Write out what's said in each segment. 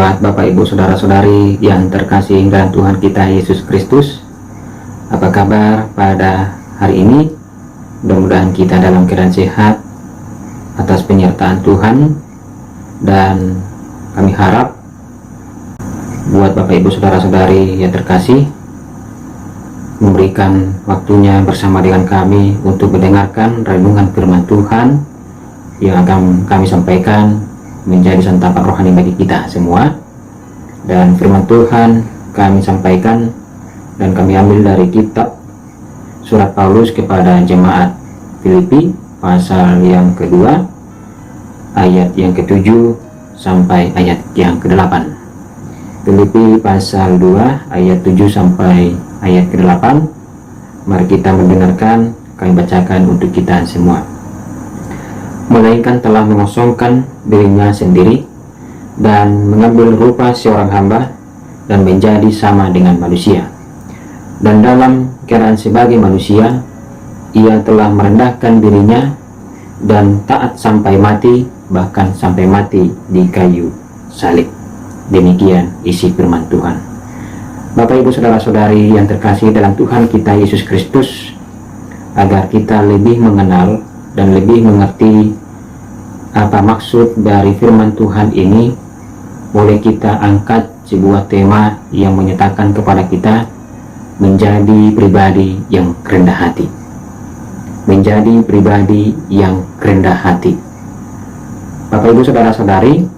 Buat Bapak Ibu Saudara-saudari yang terkasih dalam Tuhan kita Yesus Kristus, apa kabar pada hari ini? Mudah-mudahan kita dalam keadaan sehat atas penyertaan Tuhan, dan kami harap buat Bapak Ibu Saudara-saudari yang terkasih memberikan waktunya bersama dengan kami untuk mendengarkan renungan firman Tuhan yang akan kami sampaikan menjadi santapan rohani bagi kita semua. Dan firman Tuhan kami sampaikan dan kami ambil dari kitab surat Paulus kepada jemaat Filipi pasal yang kedua, ayat yang ke-7 sampai ayat yang ke-8. Filipi pasal 2 ayat 7 sampai ayat ke-8. Mari kita mendengarkan, kami bacakan untuk kita semua. Melainkan telah mengosongkan dirinya sendiri dan mengambil rupa seorang hamba dan menjadi sama dengan manusia. Dan dalam keadaan sebagai manusia, ia telah merendahkan dirinya dan taat sampai mati, bahkan sampai mati di kayu salib. Demikian isi firman Tuhan. Bapak Ibu Saudara-saudari yang terkasih dalam Tuhan kita Yesus Kristus, agar kita lebih mengenal dan lebih mengerti apa maksud dari firman Tuhan ini, boleh kita angkat sebuah tema yang menyatakan kepada kita menjadi pribadi yang rendah hati. Menjadi pribadi yang rendah hati. Bapak Ibu Saudara-saudari,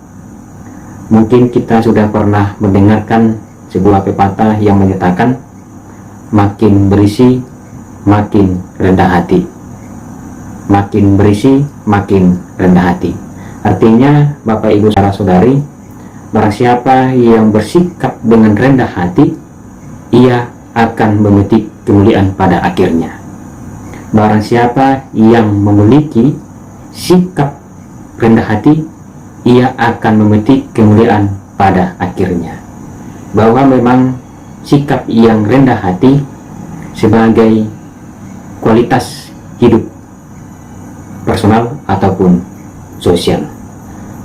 mungkin kita sudah pernah mendengarkan sebuah pepatah yang menyatakan makin berisi makin rendah hati. Makin berisi makin rendah hati. Artinya Bapak Ibu Saudara-saudari, barang siapa yang bersikap dengan rendah hati, ia akan memetik kemuliaan pada akhirnya. Barang siapa yang memiliki sikap rendah hati, ia akan memetik kemuliaan pada akhirnya. Bahwa memang sikap yang rendah hati sebagai kualitas hidup personal ataupun sosial.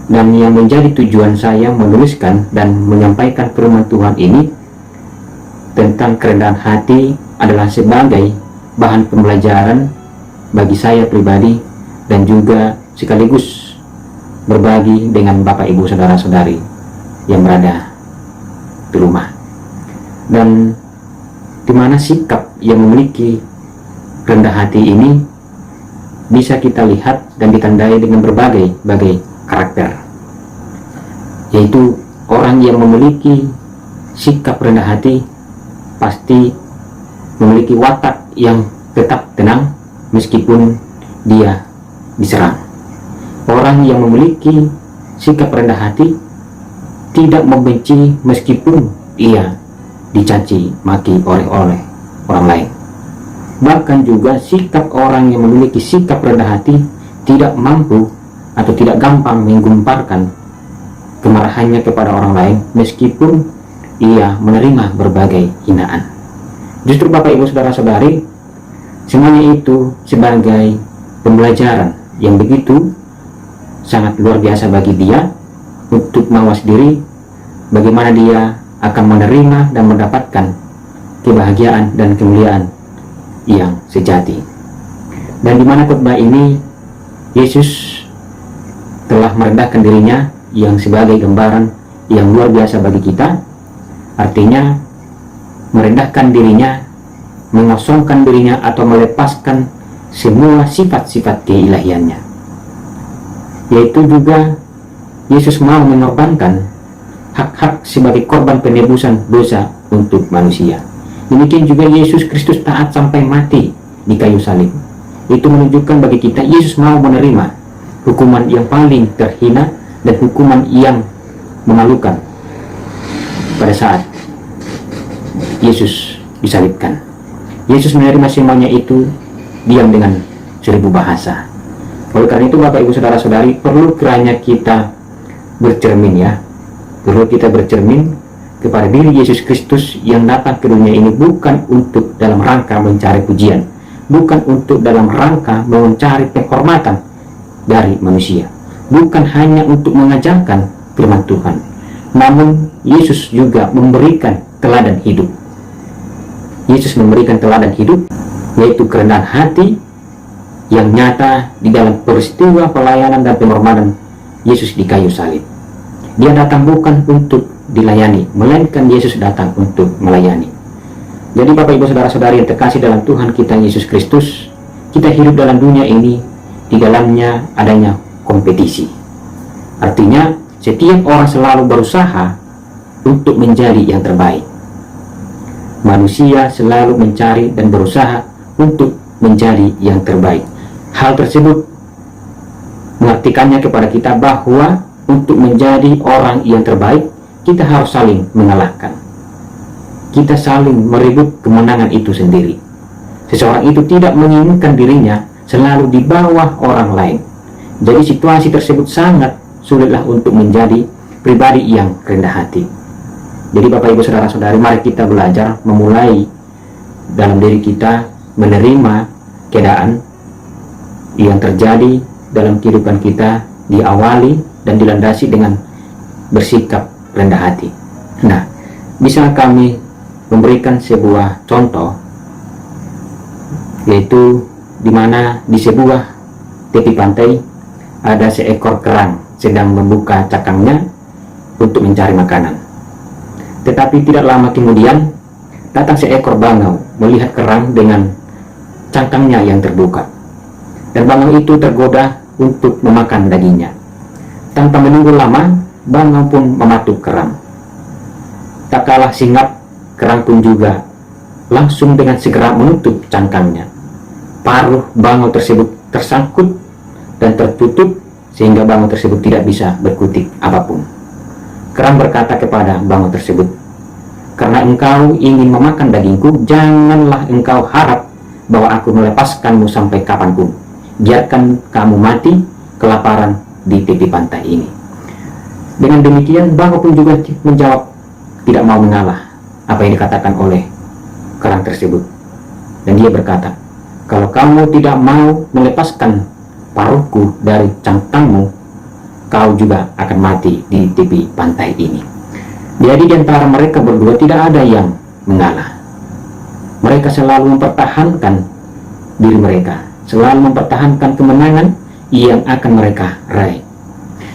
Dan yang menjadi tujuan saya menuliskan dan menyampaikan firman Tuhan ini tentang kerendahan hati adalah sebagai bahan pembelajaran bagi saya pribadi dan juga sekaligus berbagi dengan Bapak Ibu Saudara-saudari yang berada di rumah. Dan di mana sikap yang memiliki rendah hati ini bisa kita lihat dan ditandai dengan berbagai karakter, yaitu orang yang memiliki sikap rendah hati pasti memiliki watak yang tetap tenang meskipun dia diserang. Orang yang memiliki sikap rendah hati tidak membenci meskipun ia dicaci maki oleh orang lain. Bahkan juga sikap orang yang memiliki sikap rendah hati tidak mampu atau tidak gampang menggemparkan kemarahannya kepada orang lain meskipun ia menerima berbagai hinaan. Justru Bapak Ibu Saudara-saudari, semuanya itu sebagai pembelajaran yang begitu sangat luar biasa bagi dia untuk mawas diri, bagaimana dia akan menerima dan mendapatkan kebahagiaan dan kemuliaan yang sejati. Dan di mana khotbah ini Yesus telah merendahkan dirinya yang sebagai gambaran yang luar biasa bagi kita. Artinya merendahkan dirinya, mengosongkan dirinya atau melepaskan semua sifat-sifat keilahiannya. Yaitu juga Yesus mau mengorbankan hak-hak sebagai korban penebusan dosa untuk manusia. Demikian juga Yesus Kristus taat sampai mati di kayu salib. Itu menunjukkan bagi kita Yesus mau menerima hukuman yang paling terhina dan hukuman yang memalukan pada saat Yesus disalibkan. Yesus menerima semuanya itu diam dengan 1000 bahasa. Oleh karena itu Bapak Ibu Saudara-saudari, perlu kiranya kita bercermin ya. Perlu kita bercermin kepada diri Yesus Kristus yang datang ke dunia ini bukan untuk dalam rangka mencari pujian, bukan untuk dalam rangka mencari penghormatan dari manusia, bukan hanya untuk mengajarkan firman Tuhan, namun Yesus juga memberikan teladan hidup. Yesus memberikan teladan hidup, yaitu kerendahan hati yang nyata di dalam peristiwa pelayanan dan pengorbanan Yesus di kayu salib. Dia datang bukan untuk dilayani, melainkan Yesus datang untuk melayani. Jadi Bapak Ibu Saudara-saudari yang terkasih dalam Tuhan kita Yesus Kristus, kita hidup dalam dunia ini, di dalamnya adanya kompetisi. Artinya setiap orang selalu berusaha untuk menjadi yang terbaik. Manusia selalu mencari dan berusaha untuk menjadi yang terbaik. Hal tersebut mengartikannya kepada kita bahwa untuk menjadi orang yang terbaik, kita harus saling mengalahkan. Kita saling merebut kemenangan itu sendiri. Seseorang itu tidak menginginkan dirinya selalu di bawah orang lain. Jadi situasi tersebut sangat sulitlah untuk menjadi pribadi yang rendah hati. Jadi Bapak Ibu Saudara-saudari, mari kita belajar memulai dalam diri kita menerima keadaan yang terjadi dalam kehidupan kita, diawali dan dilandasi dengan bersikap rendah hati. Nah, bisa kami memberikan sebuah contoh, yaitu di mana di sebuah tepi pantai ada seekor kerang sedang membuka cakangnya untuk mencari makanan. Tetapi tidak lama kemudian datang seekor bangau melihat kerang dengan cangkangnya yang terbuka, dan bangau itu tergoda untuk memakan dagingnya. Tanpa menunggu lama, bangau pun mematuk kerang. Tak kalah singap, kerang pun juga langsung dengan segera menutup cangkangnya. Paruh bangau tersebut tersangkut dan tertutup sehingga bangau tersebut tidak bisa berkutik apapun. Kerang berkata kepada bangau tersebut, "Karena engkau ingin memakan dagingku, janganlah engkau harap bahwa aku melepaskanmu sampai kapanpun. Biarkan kamu mati kelaparan di tepi pantai ini." Dengan demikian, bangau pun juga menjawab, tidak mau mengalah apa yang dikatakan oleh kerang tersebut. Dan dia berkata, "Kalau kamu tidak mau melepaskan paruhku dari cangkangmu, kau juga akan mati di tepi pantai ini." Jadi di antara mereka berdua tidak ada yang mengalah. Mereka selalu mempertahankan diri mereka, selalu mempertahankan kemenangan yang akan mereka raih.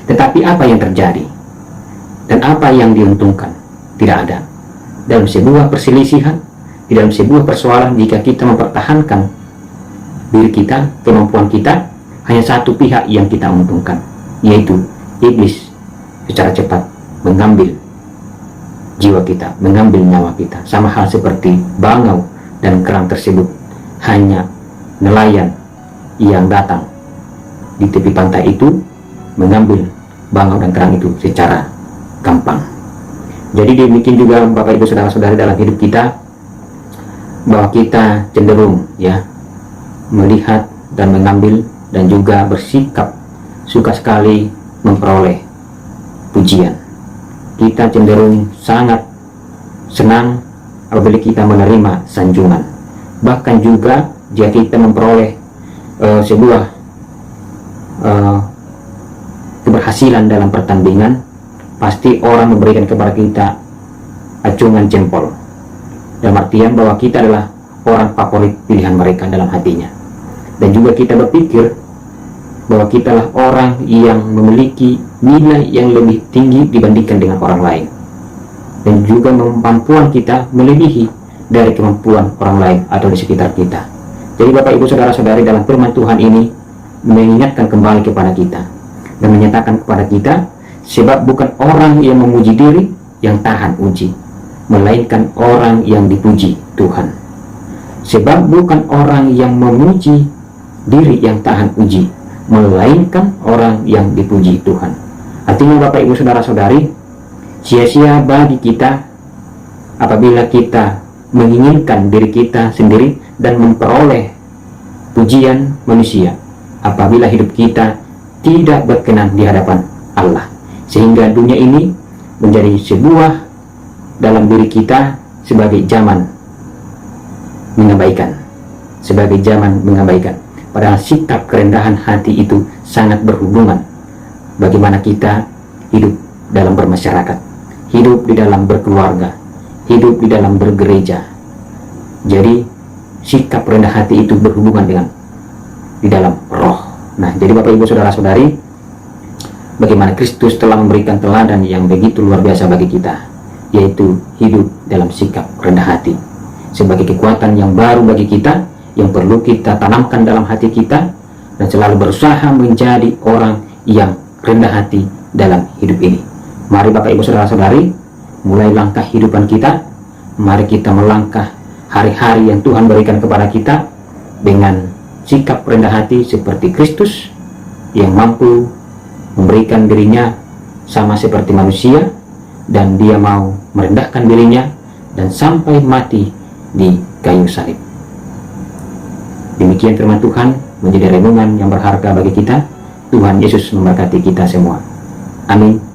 Tetapi apa yang terjadi? Dan apa yang diuntungkan? Tidak ada. Dalam sebuah perselisihan, di dalam sebuah persoalan, jika kita mempertahankan diri kita, kemampuan kita, hanya satu pihak yang kita untungkan, yaitu iblis secara cepat mengambil jiwa kita, mengambil nyawa kita. Sama hal seperti bangau dan kerang tersebut, hanya nelayan yang datang di tepi pantai itu mengambil bangau dan kerang itu secara gampang. Jadi demikian juga Bapak Ibu Saudara-saudari dalam hidup kita, bahwa kita cenderung melihat dan mengambil dan juga bersikap suka sekali memperoleh pujian. Kita cenderung sangat senang apabila kita menerima sanjungan. Bahkan juga jika kita memperoleh sebuah keberhasilan dalam pertandingan, pasti orang memberikan kepada kita acungan jempol, dalam artian bahwa kita adalah orang favorit pilihan mereka dalam hatinya. Dan juga kita berpikir bahwa kita adalah orang yang memiliki nilai yang lebih tinggi dibandingkan dengan orang lain, dan juga kemampuan kita melebihi dari kemampuan orang lain atau di sekitar kita. Jadi Bapak Ibu Saudara-saudari, dalam firman Tuhan ini mengingatkan kembali kepada kita dan menyatakan kepada kita, sebab bukan orang yang memuji diri yang tahan uji, melainkan orang yang dipuji Tuhan. Sebab bukan orang yang memuji diri yang tahan uji, melainkan orang yang dipuji Tuhan. Artinya Bapak Ibu Saudara-saudari, sia-sia bagi kita apabila kita menginginkan diri kita sendiri dan memperoleh pujian manusia, apabila hidup kita tidak berkenan di hadapan Allah, sehingga dunia ini menjadi sebuah dalam diri kita sebagai zaman mengabaikan, sebagai zaman mengabaikan. Padahal sikap kerendahan hati itu sangat berhubungan bagaimana kita hidup dalam bermasyarakat. hidup di dalam berkeluarga, hidup di dalam bergereja. Jadi sikap rendah hati itu berhubungan dengan di dalam roh. Nah, jadi Bapak Ibu Saudara-saudari, bagaimana Kristus telah memberikan teladan yang begitu luar biasa bagi kita, yaitu hidup dalam sikap rendah hati sebagai kekuatan yang baru bagi kita, yang perlu kita tanamkan dalam hati kita, dan selalu berusaha menjadi orang yang rendah hati dalam hidup ini. Mari Bapak Ibu Saudara-saudari, mulai langkah hidupan kita. Mari kita melangkah hari-hari yang Tuhan berikan kepada kita dengan sikap rendah hati seperti Kristus yang mampu memberikan dirinya sama seperti manusia, dan dia mau merendahkan dirinya dan sampai mati di kayu salib. Demikian firman Tuhan menjadi renungan yang berharga bagi kita. Tuhan Yesus memberkati kita semua. Amin.